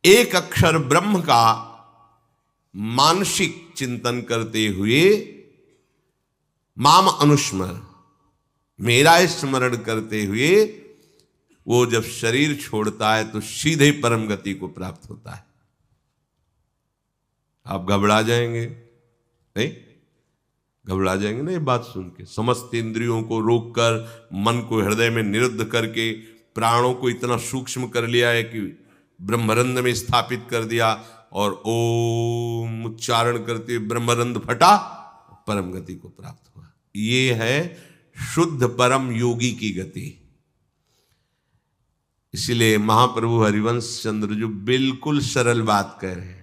एक अक्षर ब्रह्म का मानसिक चिंतन करते हुए माम अनुस्मर, मेरा स्मरण करते हुए वो जब शरीर छोड़ता है तो सीधे परम गति को प्राप्त होता है। आप घबरा जाएंगे नहीं? घबरा जाएंगे ना ये बात सुन के? समस्त इंद्रियों को रोककर, मन को हृदय में निरुद्ध करके, प्राणों को इतना सूक्ष्म कर लिया है कि ब्रह्मरंध्र में स्थापित कर दिया, और ओम उच्चारण करते हुए ब्रह्मरंध्र फटा, परम गति को प्राप्त हुआ। ये है शुद्ध परम योगी की गति। इसीलिए महाप्रभु हरिवंश चंद्र जो बिल्कुल सरल बात कह रहे हैं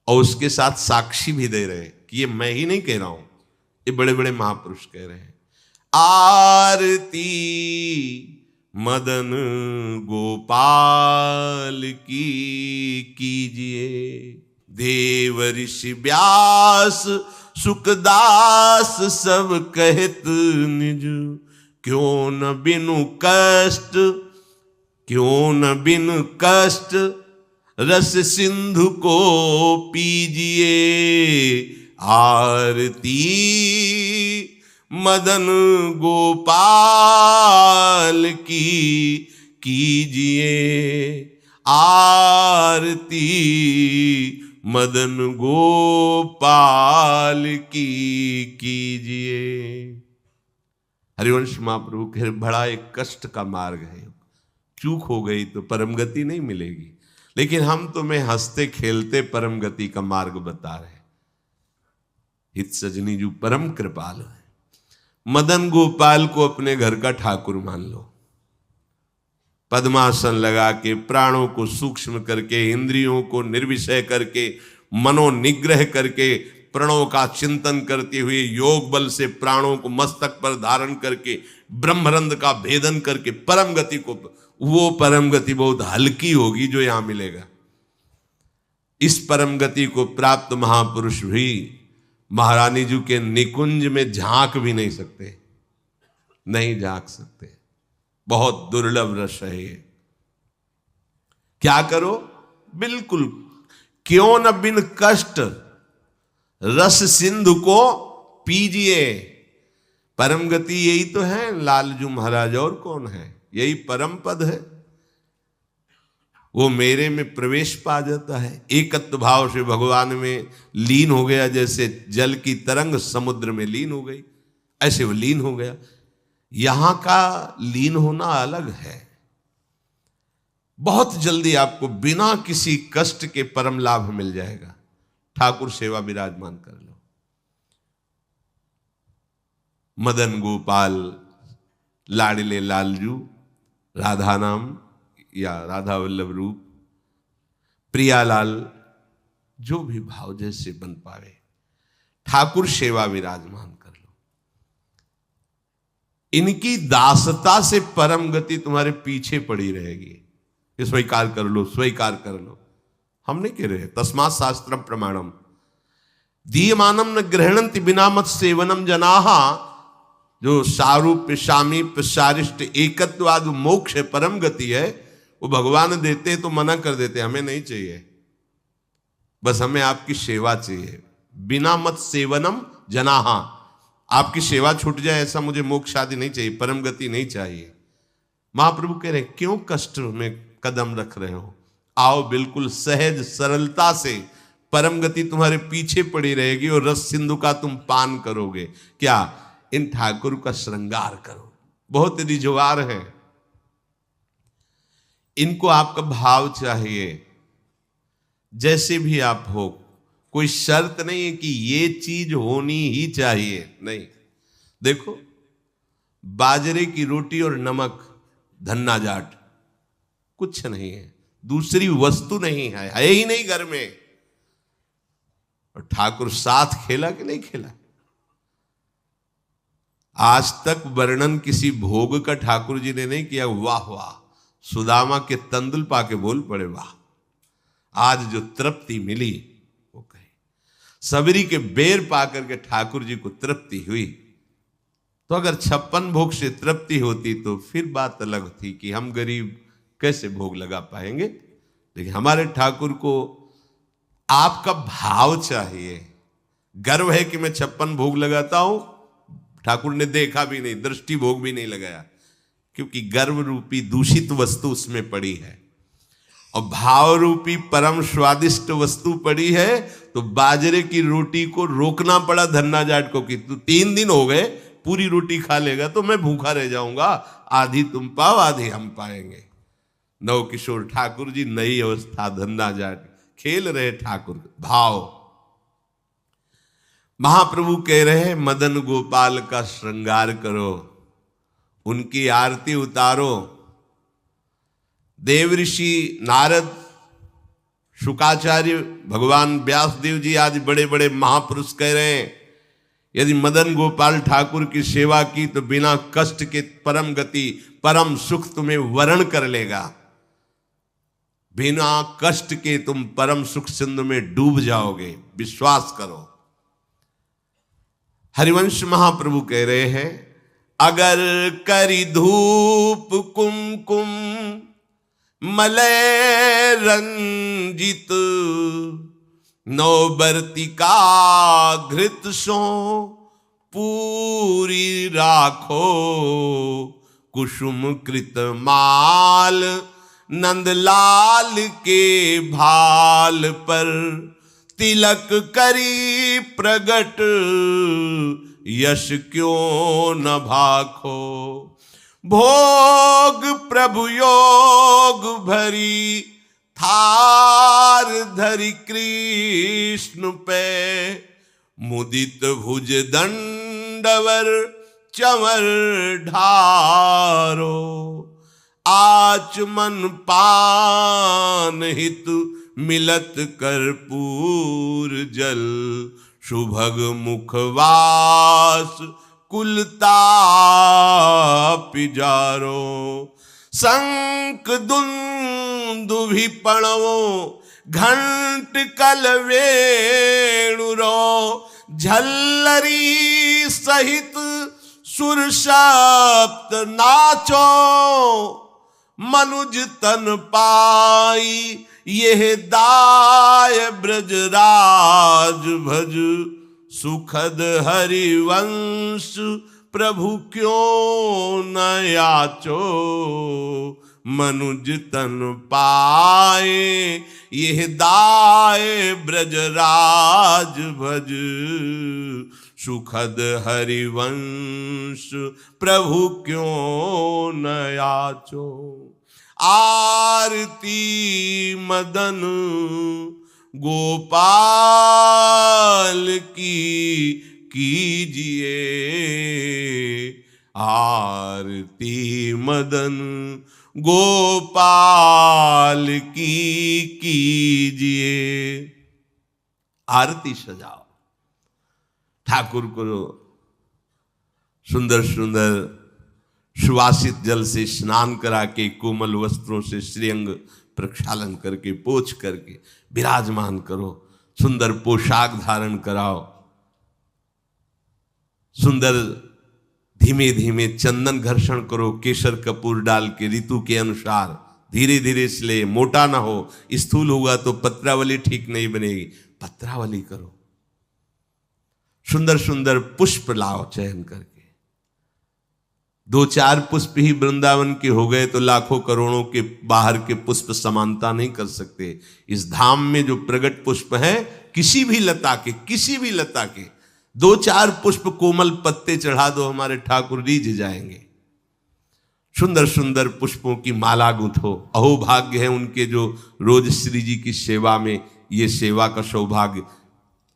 और उसके साथ साक्षी भी दे रहे हैं कि ये मैं ही नहीं कह रहा हूं, ये बड़े बड़े महापुरुष कह रहे हैं। आरती मदन गोपाल की कीजिए, देव ऋषि व्यास सुखदास सब कहत निज, क्यों न बिनु कष्ट, क्यों न बिनु कष्ट रस सिंधु को पीजिए। आरती मदन गोपाल की कीजिए, आरती मदन गोपाल की कीजिए। हरिवंश महाप्रभु के बड़ा एक कष्ट का मार्ग है, चूक हो गई तो परम गति नहीं मिलेगी, लेकिन हम तुम्हें हंसते खेलते परम गति का मार्ग बता रहे हैं। हित सजनी जो परम कृपाल है, मदन गोपाल को अपने घर का ठाकुर मान लो। पद्मासन लगा के, प्राणों को सूक्ष्म करके, इंद्रियों को निर्विषय करके, मनोनिग्रह करके, प्रणों का चिंतन करते हुए, योग बल से प्राणों को मस्तक पर धारण करके, ब्रह्मरंध्र का भेदन करके परम गति को, वो परम गति बहुत हल्की होगी जो यहां मिलेगा। इस परम गति को प्राप्त महापुरुष भी महारानी जी के निकुंज में झांक भी नहीं सकते, नहीं झांक सकते। बहुत दुर्लभ रस है ये। क्या करो? बिल्कुल, क्यों न बिन कष्ट रस सिंधु को पीजिए। परम गति यही तो है लालजू महाराज, और कौन है? यही परम पद है। वो मेरे में प्रवेश पा जाता है, एकत्व भाव से भगवान में लीन हो गया। जैसे जल की तरंग समुद्र में लीन हो गई, ऐसे वो लीन हो गया। यहां का लीन होना अलग है। बहुत जल्दी आपको बिना किसी कष्ट के परम लाभ मिल जाएगा। ठाकुर सेवा विराजमान कर लो। मदन गोपाल, लाडले लालजू, राधा नाम या राधा वल्लभ रूप, प्रियालाल, जो भी भाव जैसे बन पावे, ठाकुर सेवा विराजमान कर लो। इनकी दासता से परम गति तुम्हारे पीछे पड़ी रहेगी। स्वीकार कर लो, स्वीकार कर लो। हम नहीं कह रहे, तस्मात् शास्त्रम प्रमाणम दीयमानम न गृहणन्ति बिना मत सेवनम जनाहा। जो सारूप्य सामीप्य सारिष्ट एकत्वाद मोक्ष परम गति है, वो भगवान देते तो मना कर देते, हमें नहीं चाहिए, बस हमें आपकी सेवा चाहिए। बिना मत सेवनम जनाहा, आपकी सेवा छूट जाए ऐसा मुझे मोक्ष आदि नहीं चाहिए, परम गति नहीं चाहिए। महाप्रभु कह रहे क्यों कष्ट में कदम रख रहे हो? आओ, बिल्कुल सहज सरलता से परम गति तुम्हारे पीछे पड़ी रहेगी और रस सिंधु का तुम पान करोगे। क्या? इन ठाकुर का श्रृंगार करो। बहुत रिजवार है, इनको आपका भाव चाहिए। जैसे भी आप हो, कोई शर्त नहीं है कि ये चीज होनी ही चाहिए, नहीं। देखो, बाजरे की रोटी और नमक, धन्ना जाट, कुछ नहीं है, दूसरी वस्तु नहीं है ही नहीं घर में। और ठाकुर साथ खेला कि नहीं खेला? आज तक वर्णन किसी भोग का ठाकुर जी ने नहीं किया। वाह वाह, सुदामा के तंदुल पाके बोल पड़े वाह। आज जो तृप्ति मिली वो कहे, सबरी के बेर पाकर के ठाकुर जी को तृप्ति हुई। तो अगर 56 भोग से तृप्ति होती तो फिर बात अलग थी कि हम गरीब कैसे भोग लगा पाएंगे। लेकिन हमारे ठाकुर को आपका भाव चाहिए। गर्व है कि मैं 56 भोग लगाता हूं, ठाकुर ने देखा भी नहीं, दृष्टि भोग भी नहीं लगाया, क्योंकि गर्व रूपी दूषित वस्तु उसमें पड़ी है और भाव रूपी परम स्वादिष्ट वस्तु पड़ी है। तो बाजरे की रोटी को रोकना पड़ा धन्ना जाट को कि तू 3 दिन हो गए पूरी रोटी खा लेगा तो मैं भूखा रह जाऊंगा, आधी तुम पाओ आधी हम पाएंगे। नव किशोर ठाकुर जी नई अवस्था धन्ना जाट खेल रहे ठाकुर भाव। महाप्रभु कह रहे हैं मदन गोपाल का श्रृंगार करो, उनकी आरती उतारो। देव ऋषि नारद, शुकाचार्य, भगवान व्यासदेव जी आदि बड़े बड़े महापुरुष कह रहे हैं यदि मदन गोपाल ठाकुर की सेवा की तो बिना कष्ट के परम गति परम सुख तुम्हें वरण कर लेगा। बिना कष्ट के तुम परम सुख सिंधु में डूब जाओगे, विश्वास करो। हरिवंश महाप्रभु कह रहे हैं अगर करी धूप कुमकुम मलय रंजित, नौबर्तिका घृत सो पूरी राखो, कुसुम कृत माल नंदलाल के भाल पर, तिलक करी प्रगट यश क्यों न भाखो, भोग प्रभु योग भरी थार धरि कृष्ण पे, मुदित भुज दंडवर चंवर ढारो, आचमन पान हित मिलत कर्पूर जल, सुभग मुखवास कुलता पिजारो, शंख दुंदुभि पणवो घंट कल वेणुरो, झल्लरी सहित सुर सप्त नाचो, मनुज तन पाई यह दाय ब्रजराज भज, सुखद हरिवंश प्रभु क्यों न याचो, मनुज तन पाए यह दाय ब्रजराज भज, सुखद हरिवंश प्रभु क्यों न याचो। आरती मदन गोपाल की कीजिए, आरती मदन गोपाल की कीजिए। आरती सजाओ, ठाकुर को सुंदर सुंदर सुवासित जल से स्नान करा के, कोमल वस्त्रों से श्रीअंग प्रक्षालन करके, पोछ करके विराजमान करो, सुंदर पोशाक धारण कराओ, सुंदर धीमे धीमे चंदन घर्षण करो, केसर कपूर डाल के ऋतु के अनुसार धीरे धीरे इसलिए मोटा ना हो, स्थूल होगा तो पत्रावली ठीक नहीं बनेगी, पत्रावली करो। सुंदर सुंदर पुष्प लाओ चयन करके, 2-4 पुष्प ही वृंदावन के हो गए तो लाखों करोड़ों के बाहर के पुष्प समानता नहीं कर सकते। इस धाम में जो प्रगट पुष्प हैं, किसी भी लता के 2-4 पुष्प कोमल पत्ते चढ़ा दो, हमारे ठाकुर रीझ जाएंगे। सुंदर सुंदर पुष्पों की माला गूंथो, अहो भाग्य है उनके जो रोज श्री जी की सेवा में ये सेवा का सौभाग्य,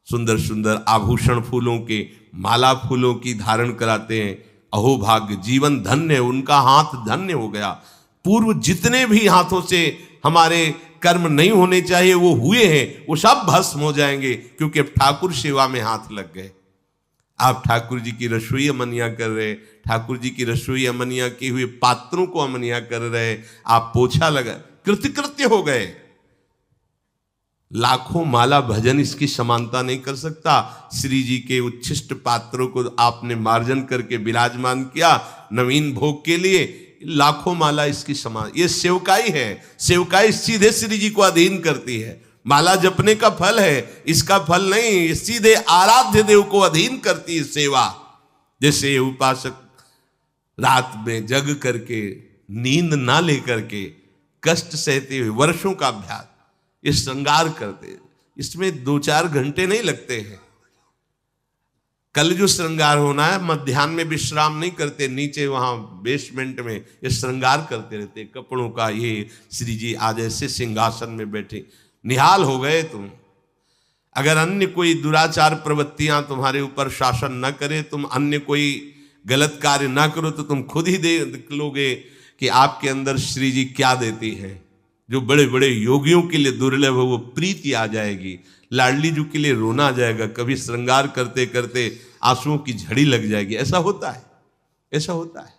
सुंदर सुंदर आभूषण फूलों के, माला फूलों की धारण कराते हैं, अहो भाग्य, जीवन धन्य, उनका हाथ धन्य हो गया। पूर्व जितने भी हाथों से हमारे कर्म नहीं होने चाहिए वो हुए हैं, वो सब भस्म हो जाएंगे, क्योंकि अब ठाकुर सेवा में हाथ लग गए। आप ठाकुर जी की रसोई अमनिया कर रहे, ठाकुर जी की रसोई अमनिया किए हुए पात्रों को अमनिया कर रहे, आप पोछा लगा, कृतकृत्य हो गए। लाखों माला भजन इसकी समानता नहीं कर सकता। श्री जी के उच्छिष्ट पात्रों को आपने मार्जन करके विराजमान किया नवीन भोग के लिए, लाखों माला इसकी समान, ये सेवकाई है। सेवकाई सीधे श्री जी को अधीन करती है। माला जपने का फल है, इसका फल नहीं, ये सीधे आराध्य देव को अधीन करती है सेवा। जैसे उपासक रात में जग करके नींद ना लेकर के कष्ट सहते हुए वर्षों का अभ्यास ये श्रृंगार करते, इसमें 2-4 घंटे नहीं लगते हैं। कल जो श्रृंगार होना है, मध्याह्न में विश्राम नहीं करते, नीचे वहां बेसमेंट में ये श्रृंगार करते रहते कपड़ों का। ये श्री जी आज ऐसे सिंहासन में बैठे, निहाल हो गए तुम। अगर अन्य कोई दुराचार प्रवृत्तियां तुम्हारे ऊपर शासन न करे, तुम अन्य कोई गलत कार्य ना करो, तो तुम खुद ही देख लोगे कि आपके अंदर श्री जी क्या देती हैं। जो बड़े बड़े योगियों के लिए दुर्लभ है वो प्रीति आ जाएगी, लाडली जी के लिए रोना आ जाएगा, कभी श्रृंगार करते करते आंसुओं की झड़ी लग जाएगी। ऐसा होता है, ऐसा होता है।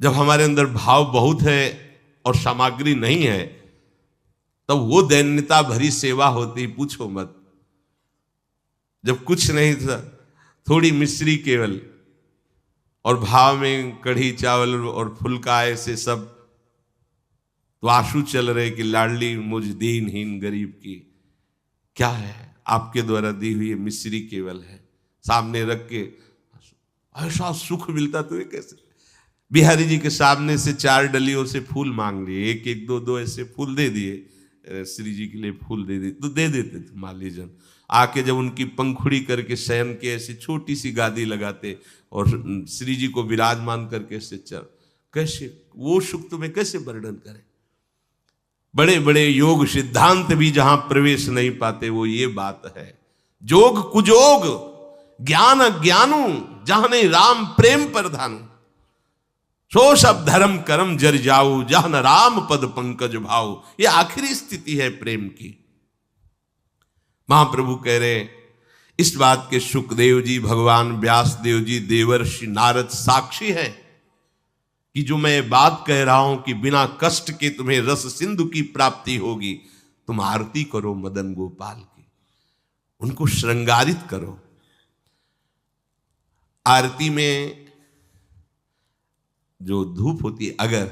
जब हमारे अंदर भाव बहुत है और सामग्री नहीं है, तब वो दैन्यता भरी सेवा होती, पूछो मत। जब कुछ नहीं था, थोड़ी मिश्री केवल और भाव में कढ़ी चावल और फुल्का ऐसे सब, तो आंसू चल रहे कि लाडली मुझ दीनहीन गरीब की क्या है, आपके द्वारा दी हुई मिश्री केवल है, सामने रख के ऐसा सुख मिलता तुम्हें कैसे। बिहारी जी के सामने से 4 डलियों से फूल मांग लिए, 1-1, 2-2 ऐसे फूल दे दिए, श्री जी के लिए फूल दे दिए तो दे देते थे मालीजन। आके जब उनकी पंखुड़ी करके शयन के ऐसी छोटी सी गादी लगाते और श्री जी को विराजमान करके ऐसे चल, कैसे वो सुख तुम्हें कैसे वर्णन करें। बड़े बड़े योग सिद्धांत भी जहां प्रवेश नहीं पाते, वो ये बात है। जोग कुजोग ज्ञान अज्ञानु जहां राम प्रेम प्रधानु, सो सब धर्म कर्म जर जाऊ जहां राम पद पंकज भाऊ। ये आखिरी स्थिति है प्रेम की। महाप्रभु कह रहे इस बात के सुखदेव जी, भगवान व्यासदेव जी, देवर्षि नारद साक्षी है कि जो मैं बात कह रहा हूं कि बिना कष्ट के तुम्हें रस सिंधु की प्राप्ति होगी। तुम आरती करो मदन गोपाल की, उनको श्रृंगारित करो। आरती में जो धूप होती है अगर,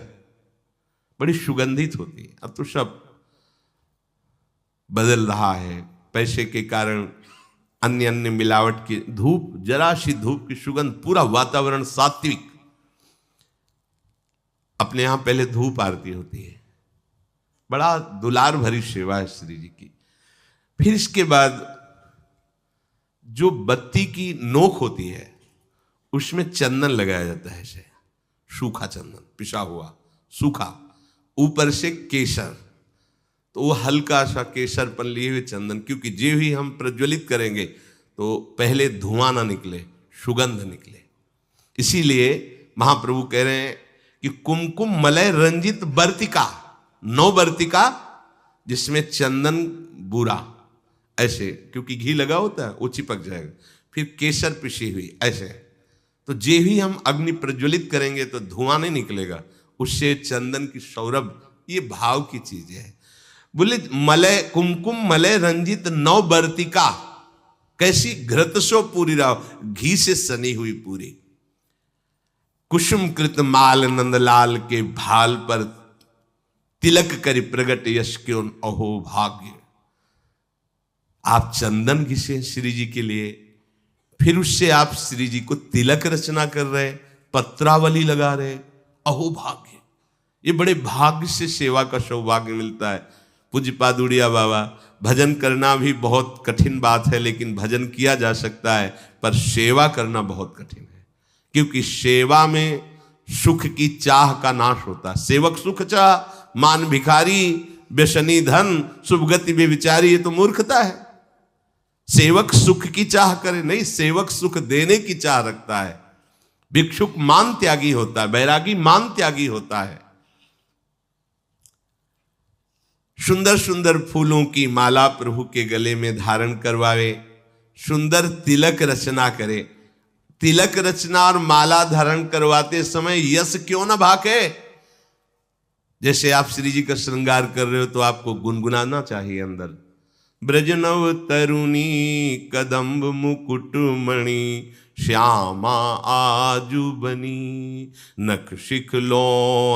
बड़ी सुगंधित होती है। अब तो सब बदल रहा है पैसे के कारण, अन्य अन्य मिलावट की धूप, जरा सी धूप की सुगंध, पूरा वातावरण सात्विक। अपने यहां पहले धूप आरती होती है, बड़ा दुलार भरी सेवा है श्री जी की। फिर इसके बाद जो बत्ती की नोक होती है उसमें चंदन लगाया जाता है, ऐसे सूखा चंदन पिसा हुआ सूखा, ऊपर से केसर, तो वो हल्का सा केसरपन लिए हुए चंदन, क्योंकि जो ही हम प्रज्वलित करेंगे तो पहले धुआं ना निकले, सुगंध निकले। इसीलिए महाप्रभु कह रहे हैं कि कुमकुम मलय रंजित बर्तिका, 9 बर्तिका जिसमें चंदन बूरा ऐसे, क्योंकि घी लगा होता है वो चिपक जाएगा, फिर केसर पिसी हुई ऐसे, तो जे ही हम अग्नि प्रज्वलित करेंगे तो धुआं नहीं निकलेगा, उससे चंदन की सौरभ, ये भाव की चीज है। बोले मलय कुमकुम मलय रंजित 9 बर्तिका, कैसी घृतसो पूरी राव, घी से सनी हुई पूरी। कुसुम कृत माल नंदलाल के भाल पर तिलक करी प्रगट यश क्यों अहो भाग्य। आप चंदन घिसे श्री जी के लिए, फिर उससे आप श्री जी को तिलक रचना कर रहे, पत्रावली लगा रहे, अहो भाग्य। ये बड़े भाग्य से सेवा का सौभाग्य मिलता है। पूज्य पादुड़िया बाबा, भजन करना भी बहुत कठिन बात है, लेकिन भजन किया जा सकता है, पर सेवा करना बहुत कठिन है, क्योंकि सेवा में सुख की चाह का नाश होता है। सेवक सुख चाह मान भिखारी व्यसनी धन शुभ गति बेविचारी, ये तो मूर्खता है। सेवक सुख की चाह करे नहीं, सेवक सुख देने की चाह रखता है। भिक्षुक मान त्यागी होता है, बैरागी मान त्यागी होता है। सुंदर सुंदर फूलों की माला प्रभु के गले में धारण करवावे, सुंदर तिलक रचना करे। तिलक रचना और माला धारण करवाते समय यश क्यों न भाके। जैसे आप श्री जी का श्रृंगार कर रहे हो तो आपको गुनगुनाना चाहिए अंदर, ब्रजनव तरुणी कदम्ब मुकुट मणि श्यामा आजू बनी। नख शिख लो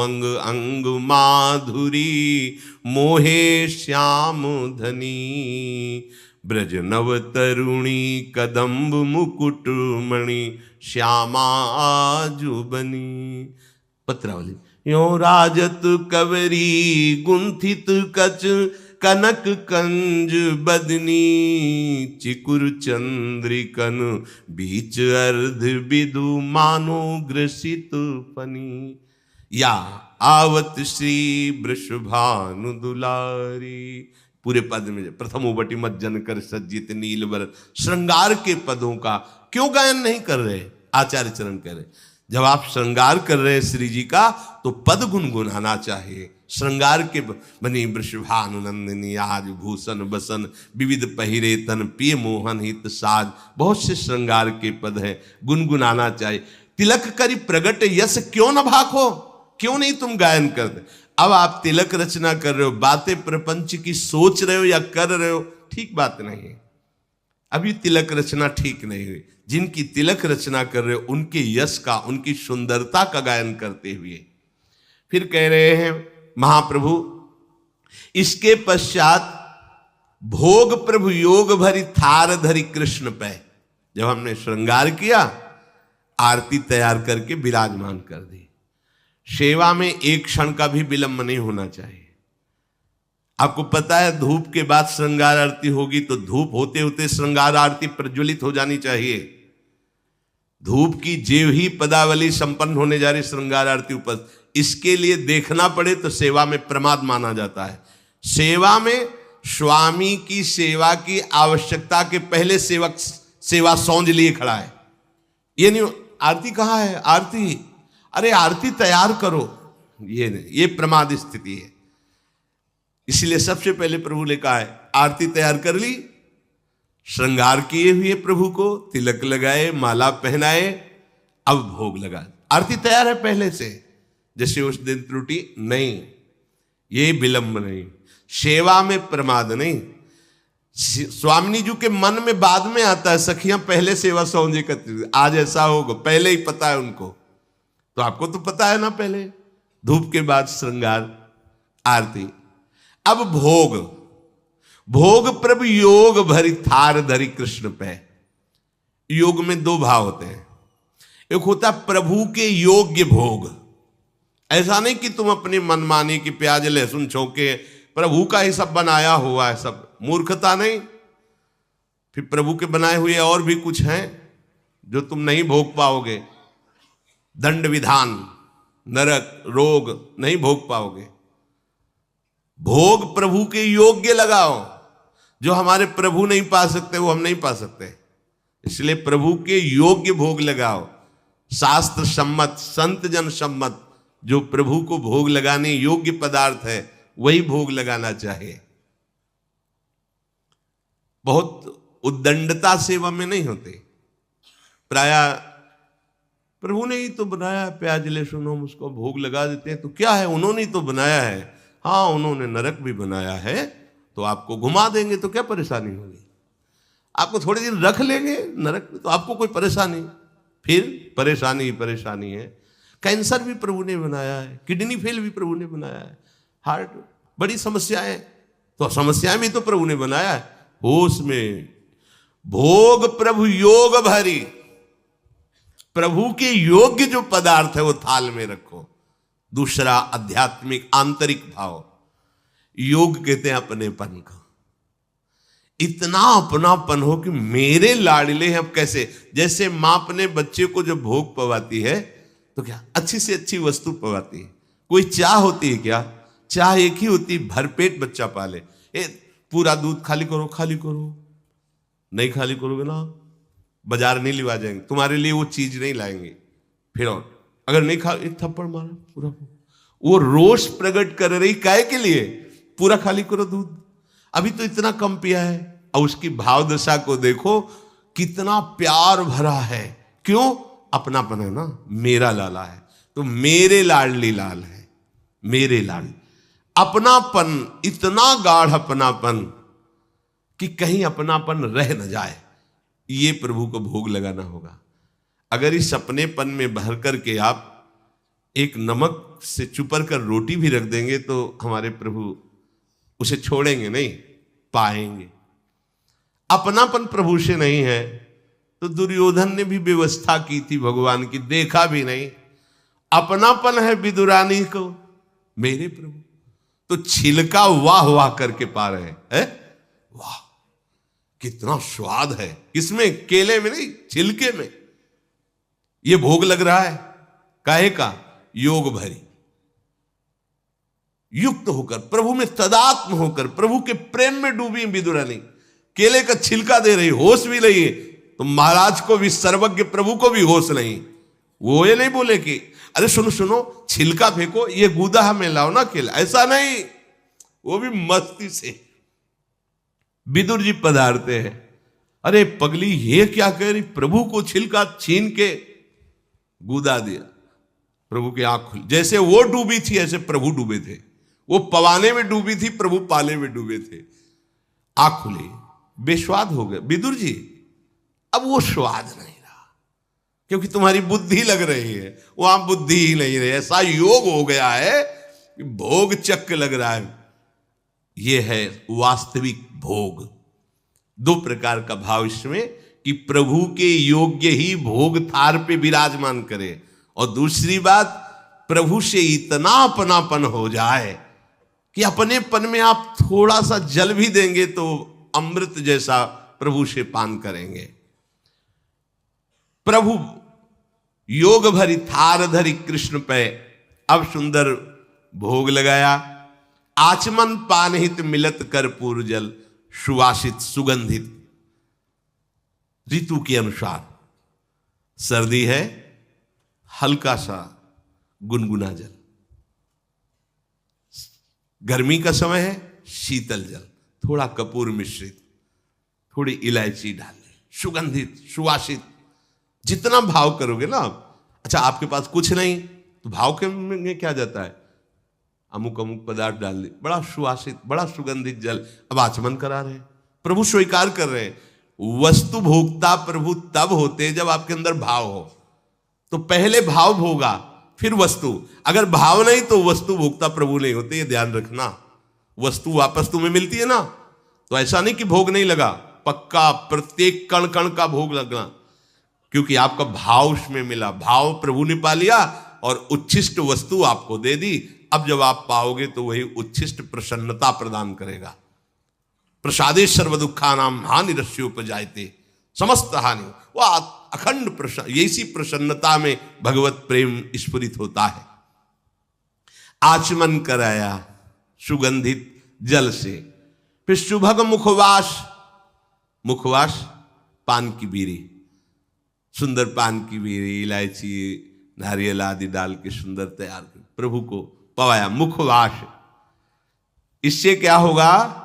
अंग अंग माधुरी, मोहे श्याम धनी। ब्रज नव तरुणी कदम्ब मुकुट मणि, श्यामा आजू बनी। पत्रावली। यो राजत कवरी गुंथित कच, कनक कंज बदनी। चिकुर चंद्रिकन बीच अर्ध बिदु, मानो ग्रसित पनी। या आवत श्री वृषभानु दुलारी। पूरे पद में प्रथम उबटी मत जनकर सज्जित नीलवर, श्रृंगार के पदों का क्यों गायन नहीं कर रहे? आचार्य चरण कह रहे जब आप श्रृंगार कर रहे हैं श्री जी का तो पद गुनगुनाना चाहिए। श्रृंगार के बनी वृषभानुनंदिनी, आज भूषण बसन विविध पहिरे तन, पिय मोहन हित साज। बहुत से श्रृंगार के पद हैं, गुनगुनाना चाहिए। तिलक करी प्रगट यश, क्यों न भाखो? क्यों नहीं तुम गायन करते? अब आप तिलक रचना कर रहे हो, बातें प्रपंच की सोच रहे हो या कर रहे हो, ठीक बात नहीं है। अभी तिलक रचना ठीक नहीं हुई। जिनकी तिलक रचना कर रहे हो उनके यश का, उनकी सुंदरता का गायन करते हुए फिर कह रहे हैं महाप्रभु, इसके पश्चात भोग प्रभु योग भरी थार धरी कृष्ण पे। जब हमने श्रृंगार किया, आरती तैयार करके विराजमान कर दी। सेवा में एक क्षण का भी विलंब नहीं होना चाहिए। आपको पता है धूप के बाद श्रृंगार आरती होगी तो धूप होते होते श्रृंगार आरती प्रज्वलित हो जानी चाहिए। धूप की जेव ही पदावली संपन्न होने जा रही श्रृंगार आरती उपस्थित, इसके लिए देखना पड़े तो सेवा में प्रमाद माना जाता है। सेवा में स्वामी की सेवा की आवश्यकता के पहले सेवक सेवा सौंज लिए खड़ा है। ये नहीं आरती कहाँ है, आरती, अरे आरती तैयार करो, ये नहीं, ये प्रमाद स्थिति है। इसलिए सबसे पहले प्रभु ने कहा है आरती तैयार कर ली, श्रृंगार किए हुए प्रभु को तिलक लगाए, माला पहनाए, अब भोग लगा। आरती तैयार है पहले से, जैसे उस दिन त्रुटि नहीं, ये विलंब नहीं, सेवा में प्रमाद नहीं। स्वामिनी जी के मन में बाद में आता है सखियां पहले सेवा सौंजे करती, आज ऐसा होगा, पहले ही पता है उनको। तो आपको तो पता है ना, पहले धूप के बाद श्रृंगार आरती। अब भोग, भोग प्रभु योग भरी थार धरी कृष्ण पे। योग में दो भाव होते हैं, एक होता प्रभु के योग्य भोग। ऐसा नहीं कि तुम अपनी मनमानी की प्याज लहसुन छौके प्रभु का ही सब बनाया हुआ है, सब मूर्खता नहीं। फिर प्रभु के बनाए हुए और भी कुछ हैं जो तुम नहीं भोग पाओगे। दंड विधान, नरक, रोग नहीं भोग पाओगे। भोग प्रभु के योग्य लगाओ, जो हमारे प्रभु नहीं पा सकते वो हम नहीं पा सकते, इसलिए प्रभु के योग्य भोग लगाओ। शास्त्र सम्मत, संत जन सम्मत जो प्रभु को भोग लगाने योग्य पदार्थ है वही भोग लगाना चाहिए। बहुत उद्दंडता सेवा में नहीं होते। प्राय प्रभु ने ही तो बनाया, प्याज लहसुन हम उसको भोग लगा देते हैं तो क्या है, उन्होंने ही तो बनाया है। हाँ, उन्होंने नरक भी बनाया है तो आपको घुमा देंगे तो क्या परेशानी होगी, आपको थोड़े दिन रख लेंगे नरक में तो आपको कोई परेशानी, फिर परेशानी ही परेशानी है। कैंसर भी प्रभु ने बनाया है, किडनी फेल भी प्रभु ने बनाया है, हार्ट, बड़ी समस्याएं, तो समस्याएं भी तो प्रभु ने बनाया है। होश में भोग प्रभु योग भरी, प्रभु के योग्य जो पदार्थ है वो थाल में रखो। दूसरा आध्यात्मिक आंतरिक भाव, योग कहते हैं अपनेपन का। इतना अपनापन हो कि मेरे लाडले हैं। अब कैसे, जैसे मां अपने बच्चे को जब भोग पवाती है तो क्या अच्छी से अच्छी वस्तु पवाती है। कोई चाह होती है क्या, चाह एक ही होती, भरपेट बच्चा पाले। पूरा दूध खाली करो, खाली करो, नहीं खाली करोगे ना बाजार नहीं लिवा जाएंगे, तुम्हारे लिए वो चीज नहीं लाएंगे। फिर और अगर नहीं खा, एक थप्पड़ मारा पूरा, वो रोष प्रकट कर रही काय के लिए, पूरा खाली करो दूध, अभी तो इतना कम पिया है। और उसकी भाव दशा को देखो कितना प्यार भरा है, क्यों, अपनापन है ना, मेरा लाला है तो मेरे लाडली लाल है, मेरे लाल। अपनापन, इतना गाढ़ अपनापन कि कहीं अपनापन रह न जाए, ये प्रभु को भोग लगाना होगा। अगर इस अपनेपन में भर करके आप एक नमक से चुपर कर रोटी भी रख देंगे तो हमारे प्रभु उसे छोड़ेंगे नहीं, पाएंगे। अपनापन प्रभु से नहीं है तो दुर्योधन ने भी व्यवस्था की थी भगवान की, देखा भी नहीं। अपनापन है विदुरानी को मेरे प्रभु, तो छिलका वाह वाह करके पा रहे हैं। वाह कितना स्वाद है इसमें, केले में नहीं छिलके में। ये भोग लग रहा है काहे का? योग भरी, युक्त होकर, प्रभु में तदात्म होकर, प्रभु के प्रेम में डूबी विदुरानी। केले का छिलका दे रही, होश भी नहीं है। तो महाराज को भी, सर्वज्ञ प्रभु को भी होश नहीं। वो ये नहीं बोले कि अरे सुनो सुनो छिलका फेंको, ये गूदा हमें लाओ ना केला, ऐसा नहीं। वो भी मस्ती से विदुर जी पधारते हैं। अरे पगली ये क्या कह रही? प्रभु को छिलका छीन के गूदा दिया। प्रभु की आंख खुली, जैसे वो डूबी थी ऐसे प्रभु डूबे थे। वो पवाने में डूबी थी, प्रभु पाले में डूबे थे। आंख खुली, बेस्वाद हो गए। विदुर जी अब वो स्वाद नहीं रहा, क्योंकि तुम्हारी बुद्धि लग रही है, वहां बुद्धि ही नहीं रही। ऐसा योग हो गया है कि भोग चक्क लग रहा है। ये है वास्तविक भोग। दो प्रकार का भाव इसमें कि प्रभु के योग्य ही भोग थार पे विराजमान करे, और दूसरी बात प्रभु से इतना अपनापन हो जाए कि अपनेपन में आप थोड़ा सा जल भी देंगे तो अमृत जैसा प्रभु से पान करेंगे। प्रभु योग भरी थार धरी कृष्ण पे अब सुंदर भोग लगाया। आचमन पानहित मिलत कर्पूर जल, सुवासित सुगंधित। ऋतु के अनुसार सर्दी है, हल्का सा गुनगुना जल, गर्मी का समय है, शीतल जल, थोड़ा कपूर मिश्रित, थोड़ी इलायची डाल, सुगंधित सुवासित। जितना भाव करोगे ना आप। अच्छा आपके पास कुछ नहीं तो भाव के में क्या जाता है? अमुक अमुक पदार्थ डाल दे, बड़ा सुवासित, बड़ा सुगंधित जल। अब आचमन करा रहे हैं, प्रभु स्वीकार कर रहे हैं। वस्तु भोक्ता प्रभु तब होते जब आपके अंदर भाव हो। तो पहले भाव भोगा फिर वस्तु। अगर भाव नहीं तो वस्तु भोक्ता प्रभु नहीं होते, ये ध्यान रखना। वस्तु वापस तुम्हें मिलती है ना, तो ऐसा नहीं कि भोग नहीं लगा, पक्का प्रत्येक कण कण का भोग लगना, क्योंकि आपका भाव उसमें मिला। भाव प्रभु ने पा लिया और उच्छिष्ट वस्तु आपको दे दी। अब जब आप पाओगे तो वही उच्छिष्ट प्रसन्नता प्रदान करेगा। प्रसादे सर्व दुखा नाम हानि रस्योपजायते, समस्त हानि। वह अखंड प्रसन्न, ऐसी प्रसन्नता में भगवत प्रेम स्फुरित होता है। आचमन कराया सुगंधित जल से, फिर सुभग मुखवास। मुखवास पान की बीड़ी, सुंदर पान की बीड़ी, इलायची, नारियल आदि डाल के सुंदर तैयार कर प्रभु को पवाया। मुखवास, इससे क्या होगा?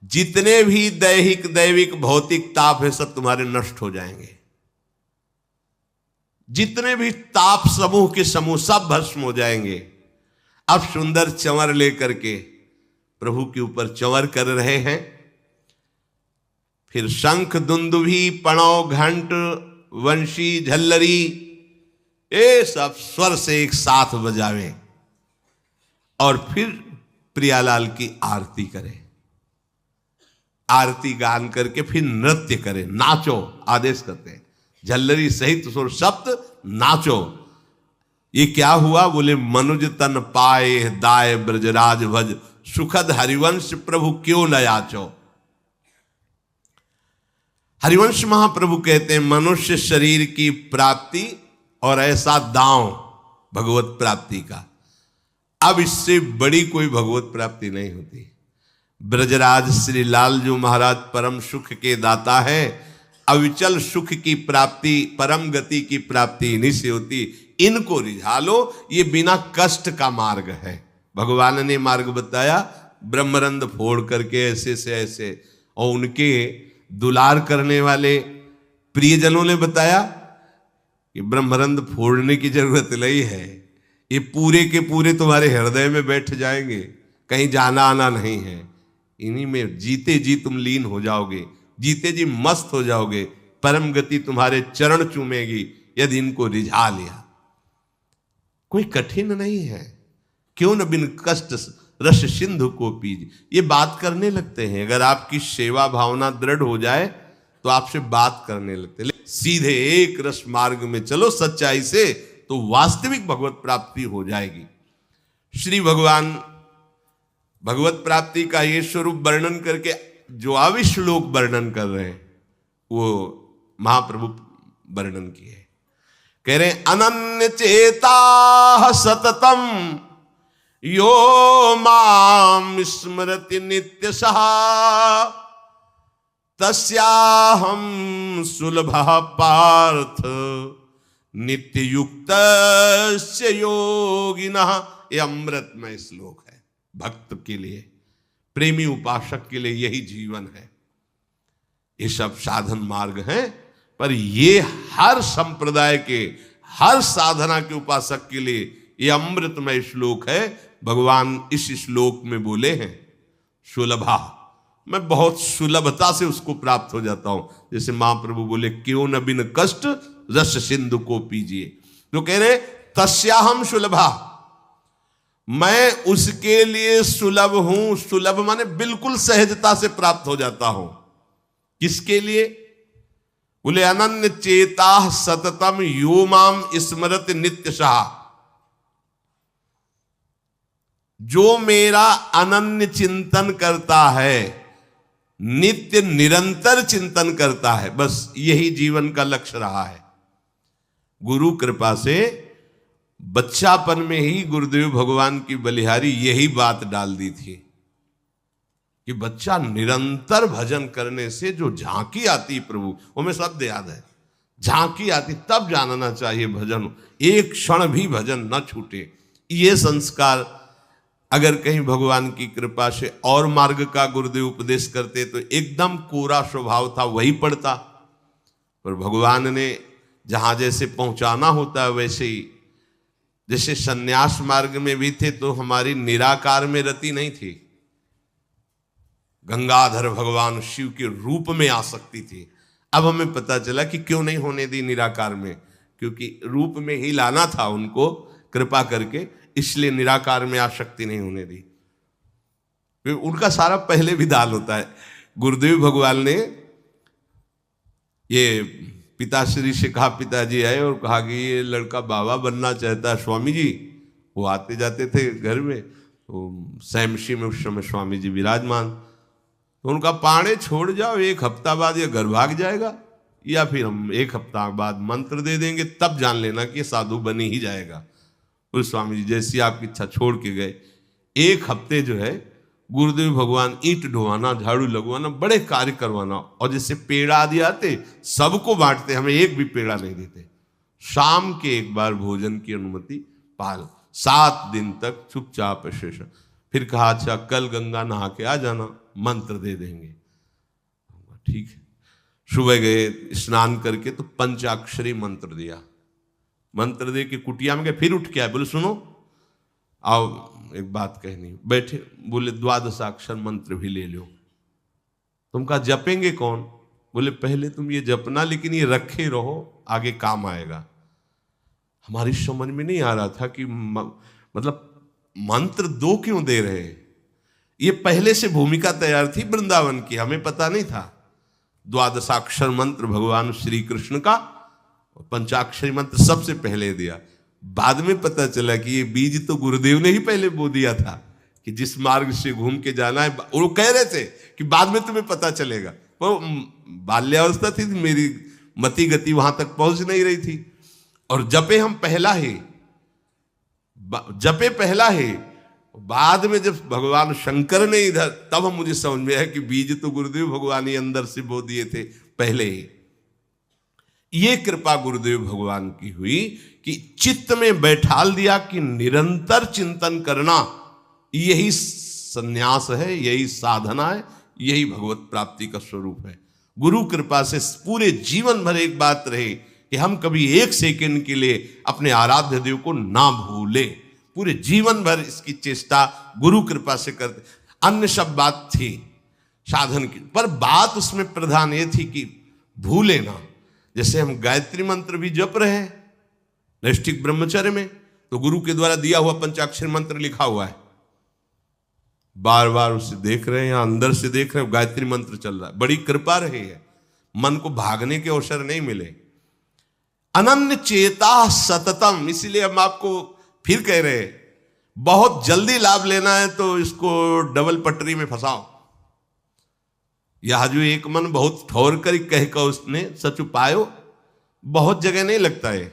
जितने भी दैहिक दैविक भौतिक ताप है सब तुम्हारे नष्ट हो जाएंगे। जितने भी ताप समूह के समूह सब भस्म हो जाएंगे। अब सुंदर चंवर लेकर के प्रभु के ऊपर चंवर कर रहे हैं। फिर शंख दुंदुभी पणव घंट वंशी झल्लरी, ये सब स्वर से एक साथ बजावें और फिर प्रियालाल की आरती करें। आरती गान करके फिर नृत्य करें, नाचो आदेश करते हैं। झल्लरी सहित सुर सप्त नाचो। ये क्या हुआ? बोले मनुज तन पाए दाय ब्रजराज भज, सुखद हरिवंश प्रभु क्यों न याचो। हरिवंश महाप्रभु कहते हैं मनुष्य शरीर की प्राप्ति और ऐसा दांव भगवत प्राप्ति का, अब इससे बड़ी कोई भगवत प्राप्ति नहीं होती। ब्रजराज श्री लालजू महाराज परम सुख के दाता है। अविचल सुख की प्राप्ति, परम गति की प्राप्ति इन्हीं से होती। इनको रिझा लो, ये बिना कष्ट का मार्ग है। भगवान ने मार्ग बताया, ब्रह्मरंध फोड़ करके ऐसे से ऐसे, और उनके दुलार करने वाले प्रियजनों ने बताया कि ब्रह्मरंध फोड़ने की जरूरत नहीं है, ये पूरे के पूरे तुम्हारे हृदय में बैठ जाएंगे, कहीं जाना आना नहीं है। इन्हीं में जीते जी तुम लीन हो जाओगे, जीते जी मस्त हो जाओगे, परम गति तुम्हारे चरण चूमेगी। यदि इनको रिझा लिया। कोई कठिन नहीं है। क्यों न बिन कष्ट रस सिंधु को पीज, ये बात करने लगते हैं। अगर आपकी सेवा भावना दृढ़ हो जाए तो आपसे बात करने लगते हैं। सीधे एक रस मार्ग में चलो सच्चाई से, तो वास्तविक भगवत प्राप्ति हो जाएगी। श्री भगवान भगवत प्राप्ति का ये स्वरूप वर्णन करके जो आविश्लोक वर्णन कर रहे हैं वो महाप्रभु वर्णन किए। कह रहे अनन्य चेता सततम यो माम स्मरति नित्य सहा तस्याहम सुलभ पार्थ नित्य युक्त योगिनः। ये अमृतमय श्लोक है। भक्त के लिए, प्रेमी उपासक के लिए यही जीवन है। ये सब साधन मार्ग हैं, पर ये हर संप्रदाय के, हर साधना के उपासक के लिए ये अमृतमय श्लोक है। भगवान इस श्लोक में बोले हैं सुलभा, मैं बहुत सुलभता से उसको प्राप्त हो जाता हूं। जैसे महाप्रभु बोले क्यों न बिन कष्ट रस सिंधु को पीजिए, तो कह रहे तस्याहम सुलभा, मैं उसके लिए सुलभ हूं। सुलभ माने बिल्कुल सहजता से प्राप्त हो जाता हूं। किसके लिए? बोले अनन्य चेता सततम यो माम स्मरत नित्य सहा, जो मेरा अनन्य चिंतन करता है, नित्य निरंतर चिंतन करता है, बस यही जीवन का लक्ष्य रहा है। गुरु कृपा से बच्चापन में ही गुरुदेव भगवान की बलिहारी यही बात डाल दी थी कि बच्चा निरंतर भजन करने से जो झांकी आती प्रभु, वो हमें शब्द याद है, झांकी आती, तब जानना चाहिए भजन, एक क्षण भी भजन न छूटे। ये संस्कार अगर कहीं भगवान की कृपा से और मार्ग का गुरुदेव उपदेश करते तो एकदम कोरा स्वभाव था, वही पड़ता। पर भगवान ने जहां जैसे पहुंचाना होता है वैसे ही, जैसे सन्यास मार्ग में भी थे तो हमारी निराकार में रति नहीं थी, गंगाधर भगवान शिव के रूप में आसक्ति थी। अब हमें पता चला कि क्यों नहीं होने दी निराकार में, क्योंकि रूप में ही लाना था उनको कृपा करके, इसलिए निराकार में आसक्ति नहीं होने दी। उनका सारा पहले विधान होता है। गुरुदेव भगवान ने ये पिताश्री से कहा, पिताजी आए और कहा कि ये लड़का बाबा बनना चाहता है स्वामी जी। वो आते जाते थे घर में, तो सैमशी में उस समय स्वामी जी विराजमान, तो उनका पाणे छोड़ जाओ, एक हफ्ता बाद ये घर भाग जाएगा, या फिर हम एक हफ्ता बाद मंत्र दे देंगे, तब जान लेना कि ये साधु बनी ही जाएगा। उस स्वामी जी जैसी आपकी इच्छा छोड़ के गए। एक हफ्ते जो है गुरुदेव भगवान ईंट ढोवाना, झाड़ू लगवाना, बड़े कार्य करवाना, और जैसे पेड़ा आदि आते सबको बांटते, हमें एक भी पेड़ा नहीं देते। शाम के एक बार भोजन की अनुमति पाल, 7 दिन तक चुपचाप शेष। फिर कहा अच्छा कल गंगा नहा के आ जाना, मंत्र दे देंगे। ठीक है, सुबह गए, स्नान करके तो पंचाक्षरी मंत्र दिया। मंत्र दे के कुटिया में गए, फिर उठ के आए, बोले सुनो आओ एक बात कहनी। बैठे, बोले 12 मंत्र भी ले लो। तुम कहा जपेंगे कौन? बोले पहले तुम ये जपना, लेकिन ये रखे रहो, आगे काम आएगा। हमारी समझ में नहीं आ रहा था कि मतलब मंत्र 2 क्यों दे रहे हैं। ये पहले से भूमिका तैयार थी वृंदावन की, हमें पता नहीं था। 12 मंत्र भगवान श्री कृष्ण का, पंचाक्षरी मंत्र सबसे पहले दिया। बाद में पता चला कि ये बीज तो गुरुदेव ने ही पहले बो दिया था कि जिस मार्ग से घूम के जाना है। वो कह रहे थे कि बाद में तुम्हें पता चलेगा, पर बाल्यावस्था थी, मेरी मति गति वहां तक पहुंच नहीं रही थी। और जपे हम पहला ही, जपे पहला ही, बाद में जब भगवान शंकर ने इधर, तब हम मुझे समझ में आया कि बीज तो गुरुदेव भगवान ही अंदर से बो दिए थे पहले ही। ये कृपा गुरुदेव भगवान की हुई कि चित्त में बैठाल दिया कि निरंतर चिंतन करना यही संन्यास है, यही साधना है, यही भगवत प्राप्ति का स्वरूप है। गुरु कृपा से पूरे जीवन भर एक बात रहे कि हम कभी 1 सेकंड के लिए अपने आराध्य देव को ना भूले। पूरे जीवन भर इसकी चेष्टा गुरु कृपा से करते। अन्य सब बात थी साधन की, पर बात उसमें प्रधान ये थी कि भूले ना। जैसे हम गायत्री मंत्र भी जप रहे हैं नैष्ठिक ब्रह्मचर्य में, तो गुरु के द्वारा दिया हुआ पंचाक्षरी मंत्र लिखा हुआ है, बार बार उसे देख रहे हैं या अंदर से देख रहे हैं, गायत्री मंत्र चल रहा है। बड़ी कृपा रही है, मन को भागने के अवसर नहीं मिले। अनन्य चेता सततम, इसलिए हम आपको फिर कह रहे हैं, बहुत जल्दी लाभ लेना है तो इसको डबल पटरी में फंसाओ। यह जो एक मन बहुत ठोर कर कह कर उसने सच उपायो, बहुत जगह नहीं लगता है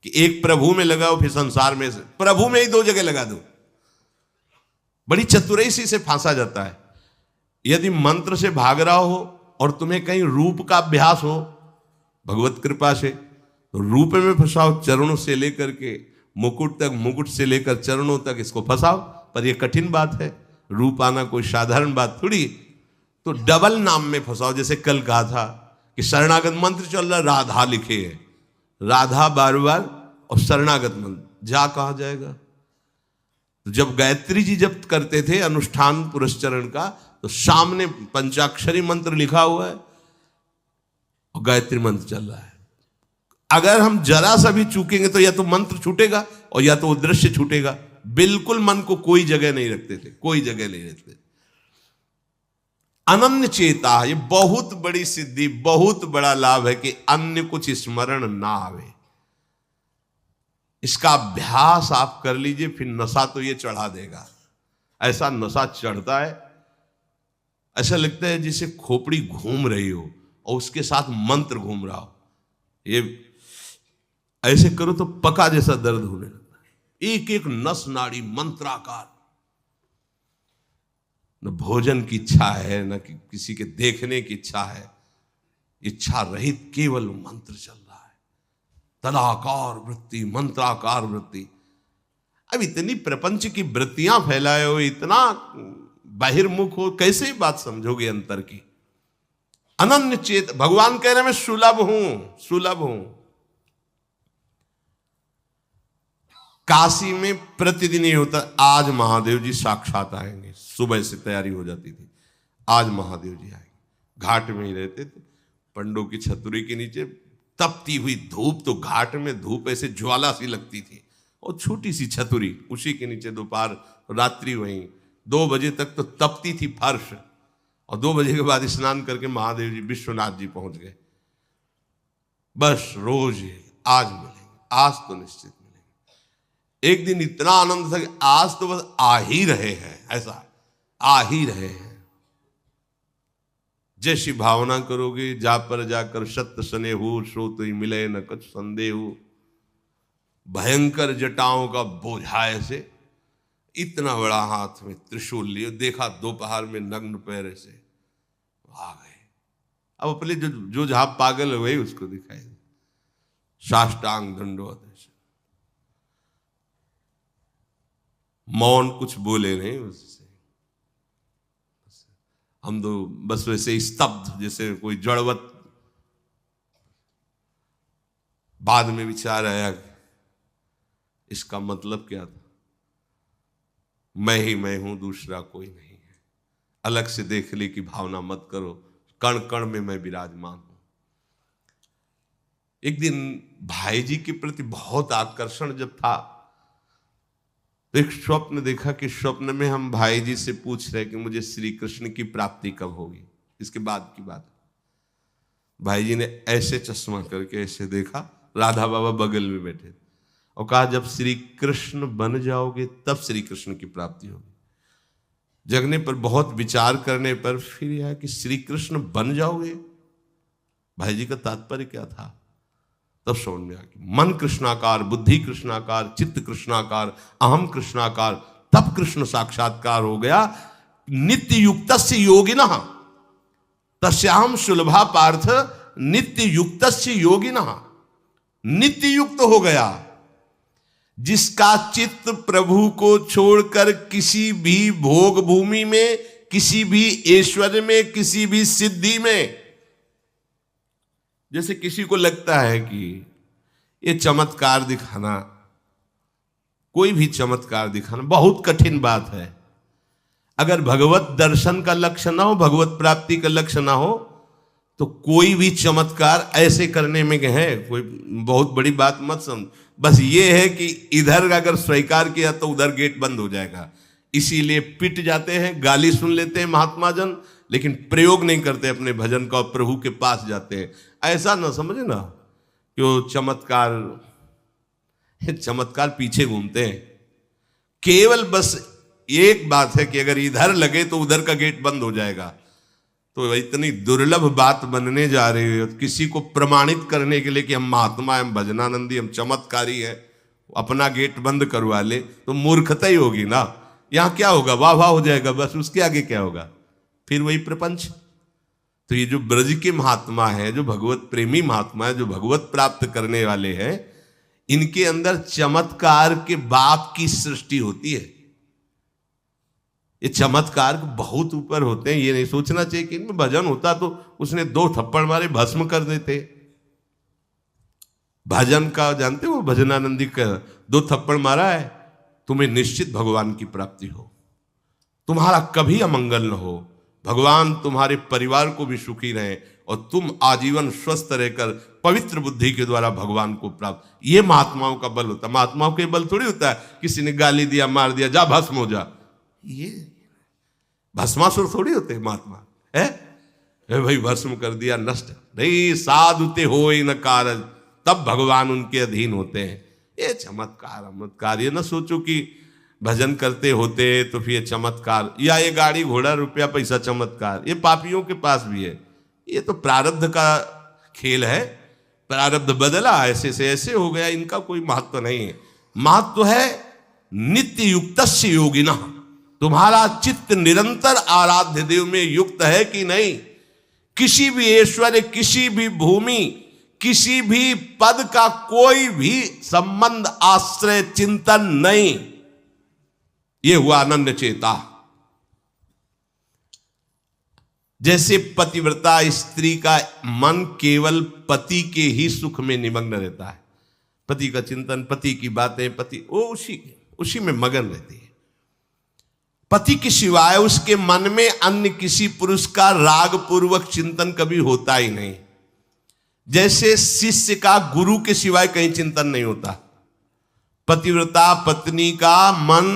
कि एक प्रभु में लगाओ फिर संसार में से, प्रभु में ही 2 जगह लगा दो, बड़ी चतुराई से फांसा जाता है। यदि मंत्र से भाग रहा हो और तुम्हें कहीं रूप का अभ्यास हो भगवत कृपा से, तो रूप में फंसाओ, चरणों से लेकर के मुकुट तक, मुकुट से लेकर चरणों तक इसको फंसाओ। पर यह कठिन बात है, रूप आना कोई साधारण बात थोड़ी। तो डबल नाम में फंसाओ, जैसे कल कहा था कि शरणागत मंत्र चल रहा, राधा लिखे है, राधा बार बार, और शरणागत मंत्र जा कहा जाएगा। तो जब गायत्री जी जब करते थे अनुष्ठान पुरस्चरण का, तो सामने पंचाक्षरी मंत्र लिखा हुआ है और गायत्री मंत्र चल रहा है। अगर हम जरा सा भी चूकेंगे तो या तो मंत्र छूटेगा और या तो वो दृश्य छूटेगा। बिल्कुल मन को कोई जगह नहीं रखते थे, कोई जगह नहीं रखते। अनन्य चेता, ये बहुत बड़ी सिद्धि, बहुत बड़ा लाभ है कि अन्य कुछ स्मरण ना आवे। इसका अभ्यास आप कर लीजिए, फिर नशा तो ये चढ़ा देगा। ऐसा नशा चढ़ता है, ऐसा लगता है जैसे खोपड़ी घूम रही हो और उसके साथ मंत्र घूम रहा हो। ये ऐसे करो तो पका जैसा दर्द होने लगता है, एक एक नस नाड़ी मंत्राकार। न भोजन की इच्छा है, न किसी के देखने की इच्छा है, इच्छा रहित केवल मंत्र चल रहा है। तदाकार वृत्ति, मंत्राकार वृत्ति। अब इतनी प्रपंच की वृत्तियां फैलाए हो, इतना बहिर्मुख हो, कैसे बात समझोगे अंतर की। अनन्य चेत, भगवान कह रहे मैं सुलभ हूं, सुलभ हूं। काशी में प्रतिदिन ही होता, आज महादेव जी साक्षात आएंगे, सुबह से तैयारी हो जाती थी, आज महादेव जी आएंगे। घाट में ही रहते थे, पंडों की छतरी के नीचे तपती हुई धूप, तो घाट में धूप ऐसे ज्वाला सी लगती थी, और छोटी सी छतरी, उसी के नीचे दोपहर रात्रि वहीं 2 बजे तक तो तपती थी फर्श, और 2 बजे के बाद स्नान करके महादेव जी विश्वनाथ जी पहुंच गए। बस रोज आज मिलेंगे, आज तो निश्चित मिलेंगे। एक दिन इतना आनंद था कि आज तो बस आ ही रहे हैं, ऐसा आ ही रहे हैं। जैसी भावना करोगे, जा पर जाकर सत्य सने हो, सो तो ही मिले न कुछ संदेह हो। भयंकर जटाओं का बोझा ऐसे, इतना बड़ा हाथ में त्रिशूल लिए, देखा दोपहर में नग्न पैर से आ गए। अब अपने जो जहां पागल है वही उसको दिखाई दे, साष्टांग दंडवत। मौन, कुछ बोले नहीं उससे, हम तो बस वैसे स्तब्ध, जैसे कोई जड़वत। बाद में विचार आया इसका मतलब क्या था, मैं ही मैं हूं, दूसरा कोई नहीं है। अलग से देखने की भावना मत करो, कण कण में मैं विराजमान हूं। एक दिन भाई जी के प्रति बहुत आकर्षण जब था, तो एक स्वप्न देखा कि स्वप्न में हम भाई जी से पूछ रहे कि मुझे श्री कृष्ण की प्राप्ति कब होगी। इसके बाद की बात, भाई जी ने ऐसे चश्मा करके ऐसे देखा, राधा बाबा बगल में बैठे, और कहा जब श्री कृष्ण बन जाओगे तब श्री कृष्ण की प्राप्ति होगी। जगने पर, बहुत विचार करने पर फिर यह कि श्री कृष्ण बन जाओगे, भाई जी का तात्पर्य क्या था। तब समझ में आ गया, मन कृष्णाकार, बुद्धि कृष्णाकार, चित्त कृष्णाकार, अहम कृष्णाकार, तब कृष्ण साक्षात्कार हो गया। नित्य युक्तस्य योगिनः तस्याहं सुलभा पार्थ नित्य युक्तस्य योगिनः। नित्य युक्त हो गया जिसका चित्त प्रभु को छोड़कर किसी भी भोग भूमि में, किसी भी ऐश्वर्य में, किसी भी सिद्धि में। जैसे किसी को लगता है कि ये चमत्कार दिखाना, कोई भी चमत्कार दिखाना बहुत कठिन बात है। अगर भगवत दर्शन का लक्ष्य ना हो, भगवत प्राप्ति का लक्ष्य ना हो, तो कोई भी चमत्कार ऐसे करने में है, कोई बहुत बड़ी बात मत समझ। बस ये है कि इधर अगर स्वीकार किया तो उधर गेट बंद हो जाएगा, इसीलिए पिट जाते हैं, गाली सुन लेते हैं महात्मा जन, लेकिन प्रयोग नहीं करते अपने भजन का, प्रभु के पास जाते हैं। ऐसा ना समझे ना कि वो चमत्कार पीछे घूमते हैं। केवल बस एक बात है कि अगर इधर लगे तो उधर का गेट बंद हो जाएगा। तो इतनी दुर्लभ बात बनने जा रही है, किसी को प्रमाणित करने के लिए कि हम महात्मा, हम भजनानंदी, हम चमत्कारी हैं, अपना गेट बंद करवा ले तो मूर्खता ही होगी ना। यहां क्या होगा, वाह वाह हो जाएगा, बस उसके आगे क्या होगा, फिर वही प्रपंच। तो ये जो ब्रज के महात्मा है, जो भगवत प्रेमी महात्मा है, जो भगवत प्राप्त करने वाले हैं, इनके अंदर चमत्कार के बाप की सृष्टि होती है। ये चमत्कार बहुत ऊपर होते हैं। ये नहीं सोचना चाहिए कि इनमें भजन होता तो उसने 2 थप्पड़ मारे भस्म कर देते। भजन का जानते हो, भजनानंदी का 2 थप्पड़ मारा है, तुम्हें निश्चित भगवान की प्राप्ति हो, तुम्हारा कभी अमंगल न हो, भगवान तुम्हारे परिवार को भी सुखी रहे और तुम आजीवन स्वस्थ रहकर पवित्र बुद्धि के द्वारा भगवान को प्राप्त। ये महात्माओं का बल होता है। महात्माओं के बल थोड़ी होता है किसी ने गाली दिया, मार दिया, जा भस्म हो जा। ये भस्मासुर थोड़ी होते हैं महात्मा, है भाई भस्म कर दिया, नष्ट नहीं। साधुते हो न कारज, तब भगवान उनके अधीन होते हैं। ये चमत्कार ये ना सोचो कि भजन करते होते तो फिर चमत्कार, या ये गाड़ी घोड़ा रुपया पैसा चमत्कार, ये पापियों के पास भी है। ये तो प्रारब्ध का खेल है, प्रारब्ध बदला, ऐसे से ऐसे हो गया, इनका कोई महत्व नहीं है। महत्व है नित्य युक्तस्य योगिनः, तुम्हारा चित्त निरंतर आराध्य देव में युक्त है कि नहीं। किसी भी ऐश्वर्य, किसी भी भूमि, किसी भी पद का कोई भी संबंध, आश्रय, चिंतन नहीं। ये हुआ आनंद चेता। जैसे पतिव्रता स्त्री का मन केवल पति के ही सुख में निमग्न रहता है, पति का चिंतन, पति की बातें, पति वो उसी में मगन रहती है। पति के सिवाय उसके मन में अन्य किसी पुरुष का राग पूर्वक चिंतन कभी होता ही नहीं। जैसे शिष्य का गुरु के सिवाय कहीं चिंतन नहीं होता, पतिव्रता पत्नी का मन,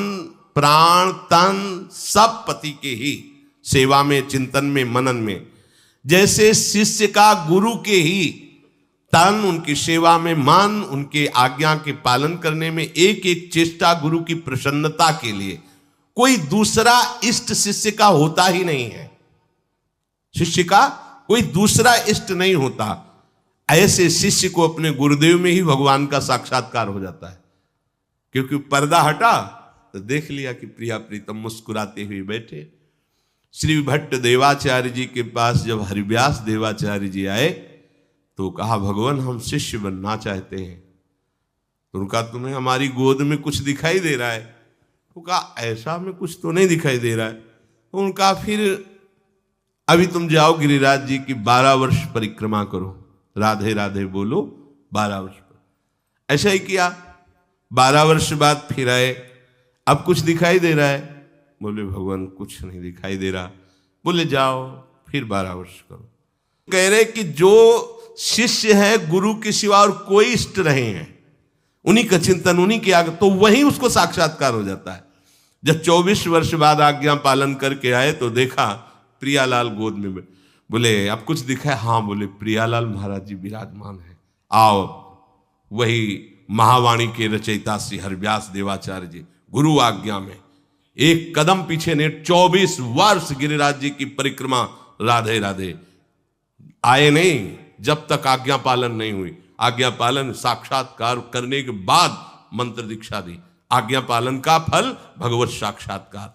प्राण, तन सब पति के ही सेवा में, चिंतन में, मनन में। जैसे शिष्य का गुरु के ही तन, उनकी सेवा में मन, उनके आज्ञा के पालन करने में एक एक चेष्टा गुरु की प्रसन्नता के लिए, कोई दूसरा इष्ट शिष्य का होता ही नहीं है। शिष्य का कोई दूसरा इष्ट नहीं होता। ऐसे शिष्य को अपने गुरुदेव में ही भगवान का साक्षात्कार हो जाता है, क्योंकि पर्दा हटा तो देख लिया कि प्रिया प्रीतम मुस्कुराते हुए बैठे। श्री भट्ट देवाचार्य जी के पास जब हरिव्यास देवाचार्य जी आए तो कहा, भगवान हम शिष्य बनना चाहते हैं। तो उनका, तुम्हें हमारी गोद में कुछ दिखाई दे रहा है? तो कहा, ऐसा में कुछ तो नहीं दिखाई दे रहा है। तो उनका, फिर अभी तुम जाओ गिरिराज जी की 12 वर्ष परिक्रमा करो, राधे राधे बोलो 12 वर्ष पर। ऐसा ही किया। 12 वर्ष बाद फिर आए, अब कुछ दिखाई दे रहा है? बोले भगवान कुछ नहीं दिखाई दे रहा। बोले जाओ फिर 12 वर्ष करो। कह रहे कि जो शिष्य है गुरु के सिवा और कोई इष्ट नहीं है, उन्हीं का चिंतन, उन्हीं के आगे, तो वही उसको साक्षात्कार हो जाता है। जब 24 वर्ष बाद आज्ञा पालन करके आए तो देखा प्रियालाल गोद में। बोले अब कुछ दिखा है? हाँ। बोले प्रियालाल महाराज जी विराजमान है, आओ। वही महावाणी के रचयिता श्री हरिव्यास देवाचार्य जी गुरु आज्ञा में एक कदम पीछे ने 24 वर्ष गिरिराज जी की परिक्रमा राधे राधे आए नहीं, जब तक आज्ञा पालन नहीं हुई। आज्ञा पालन साक्षात्कार करने के बाद मंत्र दीक्षा दी। आज्ञा पालन का फल भगवत साक्षात्कार।